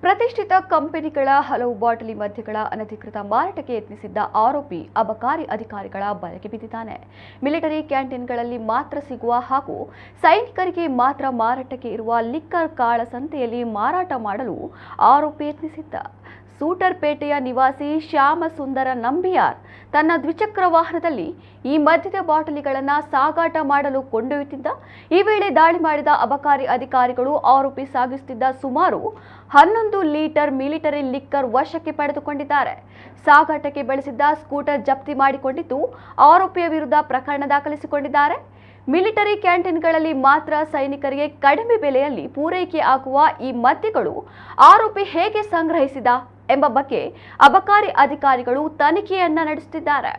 ಪ್ರತಿಷ್ಠಿತ ಕಂಪನಿಗಳ ಹಲವು ಬಾಟಲಿ ಮದ್ಯಗಳ ಅನಧಿಕೃತ ಮಾರಾಟಕ್ಕೆ ಯತ್ನಿಸಿದ್ದ ಆರೋಪಿ ಅಬಕಾರಿ ಅಧಿಕಾರಿಗಳ ಬಲೆಗೆ ಬಿದ್ದಿದ್ದಾನೆ. ಮಿಲಿಟರಿ ಕ್ಯಾಂಟೀನ್ಗಳಲ್ಲಿ ಮಾತ್ರ ಸಿಗುವ ಹಾಗೂ ಸೈನಿಕರಿಗೆ ಮಾತ್ರ ಮಾರಾಟಕ್ಕೆ ಇರುವ ಲಿಕ್ಕರ್ ಕಾಳಸಂತೆಯಲ್ಲಿ ಮಾರಾಟ ಮಾಡಲು ಆರೋಪಿ ಯತ್ನಿಸಿದ್ದ. ಸೂಟರ್ಪೇಟೆಯ ನಿವಾಸಿ ಶ್ಯಾಮಸುಂದರ ನಂಬಿಯಾರ್ ತನ್ನ ದ್ವಿಚಕ್ರ ವಾಹನದಲ್ಲಿ ಈ ಮದ್ಯದ ಬಾಟಲಿಗಳನ್ನು ಸಾಗಾಟ ಮಾಡಲು ಕೊಂಡೊಯ್ಯುತ್ತಿದ್ದ. ಈ ವೇಳೆ ದಾಳಿ ಮಾಡಿದ ಅಬಕಾರಿ ಅಧಿಕಾರಿಗಳು ಆರೋಪಿ ಸಾಗಿಸುತ್ತಿದ್ದ ಸುಮಾರು 11 ಲೀಟರ್ ಮಿಲಿಟರಿ ಲಿಕ್ಕರ್ ವಶಕ್ಕೆ ಪಡೆದುಕೊಂಡಿದ್ದಾರೆ. ಸಾಗಾಟಕ್ಕೆ ಬಳಸಿದ್ದ ಸ್ಕೂಟರ್ ಜಪ್ತಿ ಮಾಡಿಕೊಂಡಿದ್ದು ಆರೋಪಿಯ ವಿರುದ್ಧ ಪ್ರಕರಣ ದಾಖಲಿಸಿಕೊಂಡಿದ್ದಾರೆ. ಮಿಲಿಟರಿ ಕ್ಯಾಂಟೀನ್ಗಳಲ್ಲಿ ಮಾತ್ರ ಸೈನಿಕರಿಗೆ ಕಡಿಮೆ ಬೆಲೆಯಲ್ಲಿ ಪೂರೈಕೆ ಆಗುವ ಈ ಮದ್ಯಗಳು ಆರೋಪಿ ಹೇಗೆ ಸಂಗ್ರಹಿಸಿದ ಎಂಬ ಬಗ್ಗೆ ಅಬಕಾರಿ ಅಧಿಕಾರಿಗಳು ತನಿಖೆಯನ್ನ ನಡೆಸುತ್ತಿದ್ದಾರೆ.